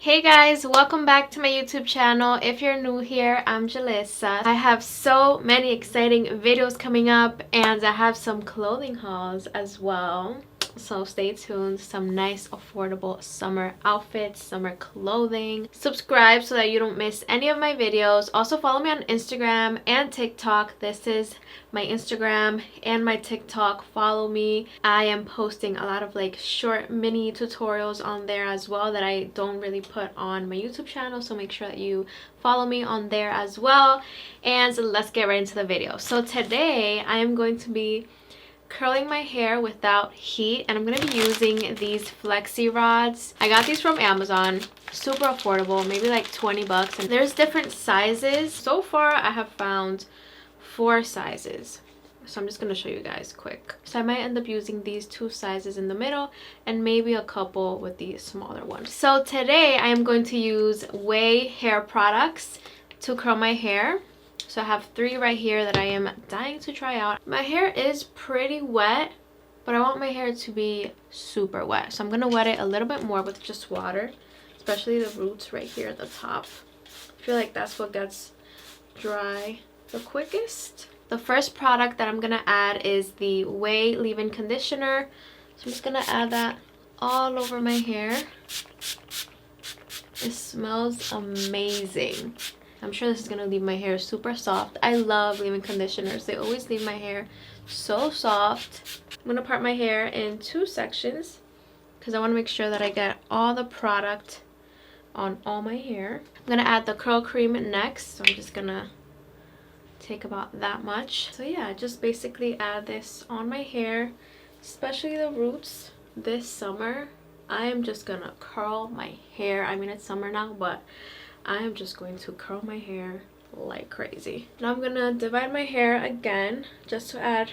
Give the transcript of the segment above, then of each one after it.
Hey guys, welcome back to my YouTube channel. If you're new here, I'm Jalissa. I have so many exciting videos coming up and I have some clothing hauls as well. So stay tuned. Some nice affordable summer outfits, summer clothing. Subscribe so that you don't miss any of my videos. Also follow me on Instagram and TikTok. This is my Instagram and my TikTok. Follow me. I am posting a lot of like short mini tutorials on there as well that I don't really put on my YouTube channel, so make sure that you follow me on there as well. And so let's get right into the video. So today I am going to be curling my hair without heat, and I'm going to be using these Flexi Rods. I got these from Amazon, super affordable, maybe like 20 bucks, and there's different sizes. So far I have found 4 sizes, so I'm just going to show you guys quick. So I might end up using these 2 sizes in the middle and maybe a couple with the smaller ones. So today I am going to use Ouai hair products to curl my hair. So I have 3 right here that I am dying to try out. My hair is pretty wet, but I want my hair to be super wet. So I'm going to wet it a little bit more with just water, especially the roots right here at the top. I feel like that's what gets dry the quickest. The first product that I'm going to add is the Ouai leave-in conditioner. So I'm just going to add that all over my hair. It smells amazing. I'm sure this is going to leave my hair super soft. I love leave-in conditioners. They always leave my hair so soft. I'm going to part my hair in 2 sections because I want to make sure that I get all the product on all my hair. I'm going to add the curl cream next. So I'm just going to take about that much. So yeah, just basically add this on my hair, especially the roots. This summer, I am just going to curl my hair. I mean, it's summer now, but I am just going to curl my hair like crazy. Now I'm gonna divide my hair again just to add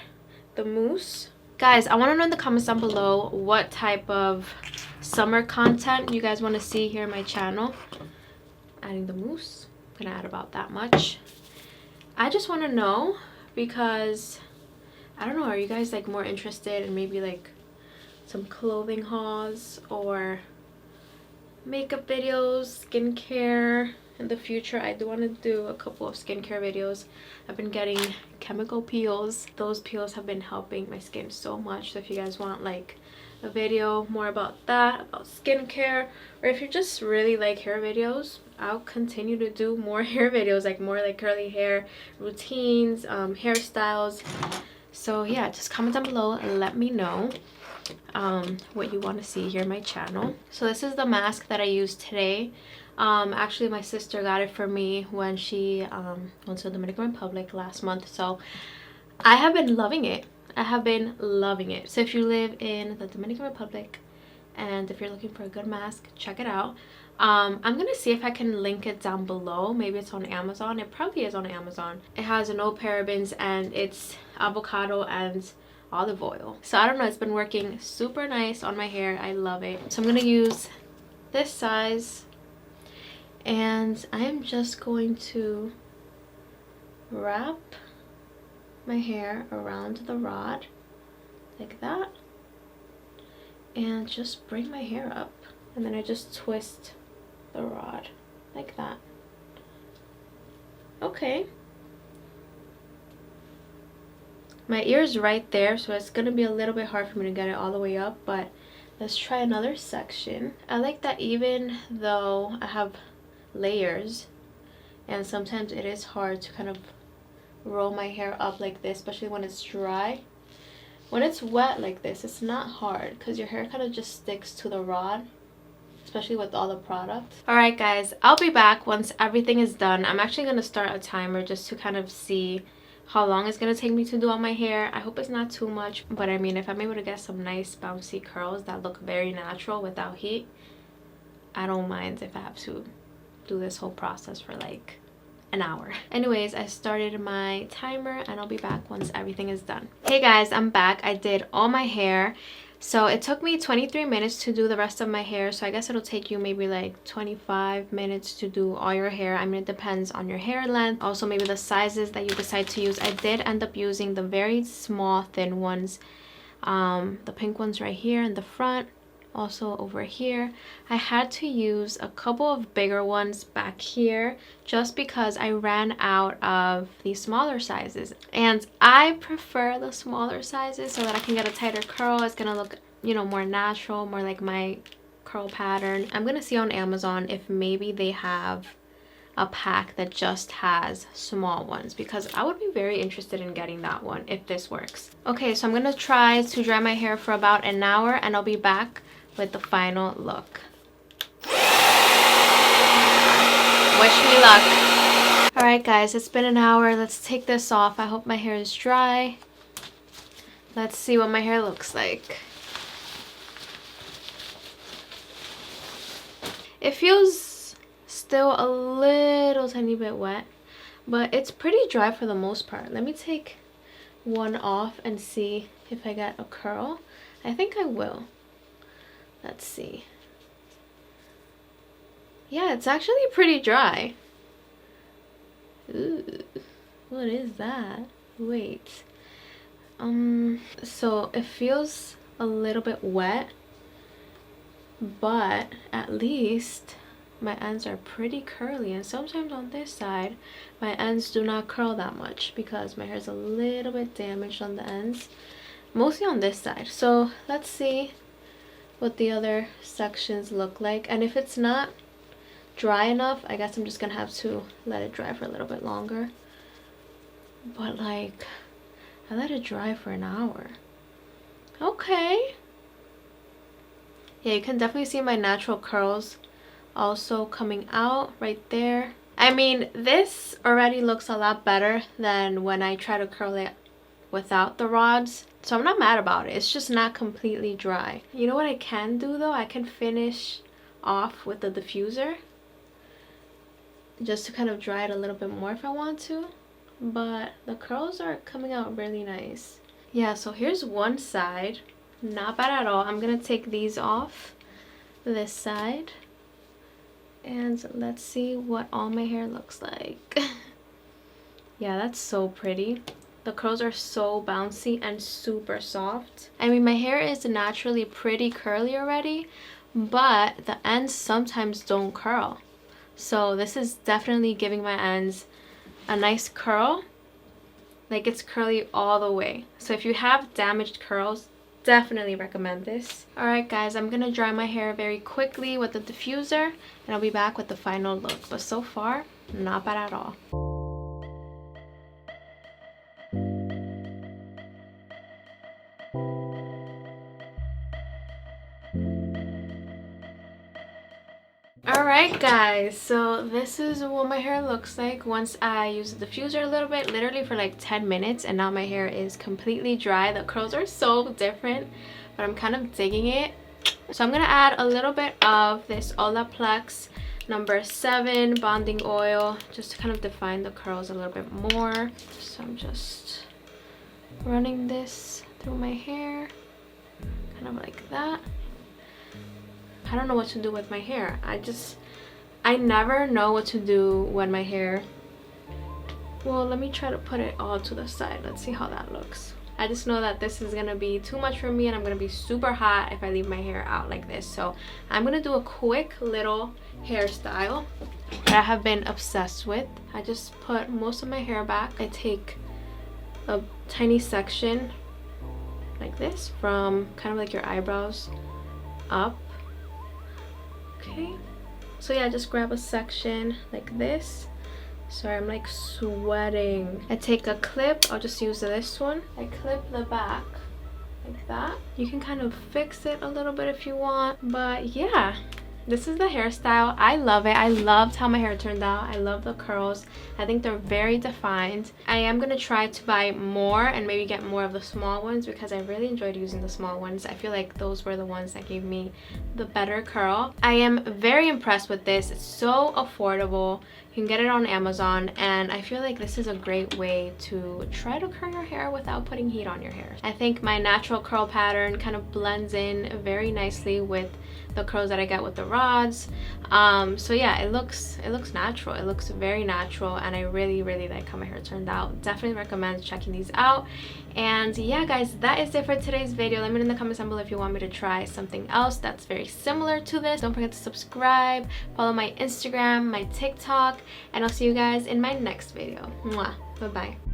the mousse. Guys, I want to know in the comments down below what type of summer content you guys want to see here on my channel. Adding the mousse, I'm gonna add about that much. I just want to know because I don't know, are you guys like more interested in maybe like some clothing hauls or makeup videos, skincare? In the future I do want to do a couple of skincare videos. I've been getting chemical peels. Those peels have been helping my skin so much. So if you guys want like a video more about that, about skincare, or if you just really like hair videos, I'll continue to do more hair videos, like more like curly hair routines, hairstyles. So yeah, just comment down below and let me know what you want to see here on my channel. So this is the mask that I used today. Actually my sister got it for me when she went to the Dominican Republic last month, so I have been loving it. I have been loving it. So if you live in the Dominican Republic and if you're looking for a good mask, check it out. I'm gonna see if I can link it down below. Maybe it's on Amazon. It probably is on Amazon. It has no parabens and it's avocado and olive oil. So I don't know, it's been working super nice on my hair. I love it. So I'm gonna use this size and I am just going to wrap my hair around the rod like that and just bring my hair up, and then I just twist the rod like that. Okay, my ear is right there, so it's gonna be a little bit hard for me to get it all the way up, but let's try another section. I like that even though I have layers and sometimes it is hard to kind of roll my hair up like this, especially when it's dry. When it's wet like this, it's not hard because your hair kind of just sticks to the rod, especially with all the product. Alright guys, I'll be back once everything is done. I'm actually going to start a timer just to kind of see how long it's going to take me to do all my hair. I hope it's not too much, but I mean, if I'm able to get some nice bouncy curls that look very natural without heat, I don't mind if I have to do this whole process for like an hour. Anyways, I started my timer and I'll be back once everything is done. Hey guys, I'm back. I did all my hair. So it took me 23 minutes to do the rest of my hair. So I guess it'll take you maybe like 25 minutes to do all your hair. I mean, it depends on your hair length. Also maybe the sizes that you decide to use. I did end up using the very small thin ones. The pink ones right here in the front. also over here. I had to use a couple of bigger ones back here just because I ran out of the smaller sizes, and I prefer the smaller sizes so that I can get a tighter curl. It's gonna look, you know, more natural, more like my curl pattern. I'm gonna see on Amazon if maybe they have a pack that just has small ones, because I would be very interested in getting that one if this works. Okay, so I'm gonna try to dry my hair for about an hour and I'll be back with the final look. Wish me luck. All right guys, it's been an hour. Let's take this off. I hope my hair is dry. Let's see what my hair looks like. It feels still a little tiny bit wet, but it's pretty dry for the most part. Let me take one off and see if I get a curl. I think I will. Let's see. Yeah, it's actually pretty dry. Ooh, what is that? Wait. So it feels a little bit wet, but at least my ends are pretty curly, and sometimes on this side my ends do not curl that much because my hair is a little bit damaged on the ends, mostly on this side. So let's see what the other sections look like, and if it's not dry enough, I guess I'm just gonna have to let it dry for a little bit longer. But like, I let it dry for an hour. Okay. Yeah, you can definitely see my natural curls also coming out right there. I mean, this already looks a lot better than when I try to curl it without the rods, so I'm not mad about it. It's just not completely dry. You know what I can do though? I can finish off with the diffuser just to kind of dry it a little bit more if I want to, but the curls are coming out really nice. Yeah, so here's one side. Not bad at all. I'm gonna take these off this side and let's see what all my hair looks like. Yeah, that's so pretty. The curls are so bouncy and super soft. I mean, my hair is naturally pretty curly already, but the ends sometimes don't curl. So this is definitely giving my ends a nice curl. Like, it's curly all the way. So if you have damaged curls, definitely recommend this. Alright guys, I'm gonna dry my hair very quickly with the diffuser and I'll be back with the final look. But so far, not bad at all. Alright guys, so this is what my hair looks like once I use the diffuser a little bit, literally for like 10 minutes, and now my hair is completely dry. The curls are so different, but I'm kind of digging it. So I'm gonna add a little bit of this Olaplex number 7 bonding oil just to kind of define the curls a little bit more. So I'm just running this through my hair, kind of like that. I don't know what to do with my hair. I never know what to do when my hair... Well, let me try to put it all to the side. Let's see how that looks. I just know that this is gonna be too much for me and I'm gonna be super hot if I leave my hair out like this. So I'm gonna do a quick little hairstyle that I have been obsessed with. I just put most of my hair back. I take a tiny section like this from kind of like your eyebrows up. Okay, so yeah, just grab a section like this. Sorry, I'm like sweating. I take a clip. I'll just use this one. I clip the back like that. You can kind of fix it a little bit if you want, but yeah, this is the hairstyle. I love it. I loved how my hair turned out. I love the curls. I think they're very defined. I am gonna try to buy more and maybe get more of the small ones because I really enjoyed using the small ones. I feel like those were the ones that gave me the better curl. I am very impressed with this. It's so affordable. You can get it on Amazon, and I feel like this is a great way to try to curl your hair without putting heat on your hair. I think my natural curl pattern kind of blends in very nicely with the curls that I get with the rods. So yeah, it looks natural. It looks very natural, and I really like how my hair turned out. Definitely recommend checking these out. And yeah guys, that is it for today's video. Let me know in the comments down below if you want me to try something else that's very similar to this. Don't forget to subscribe, follow my Instagram, my TikTok, and I'll see you guys in my next video. Mwah. Bye bye.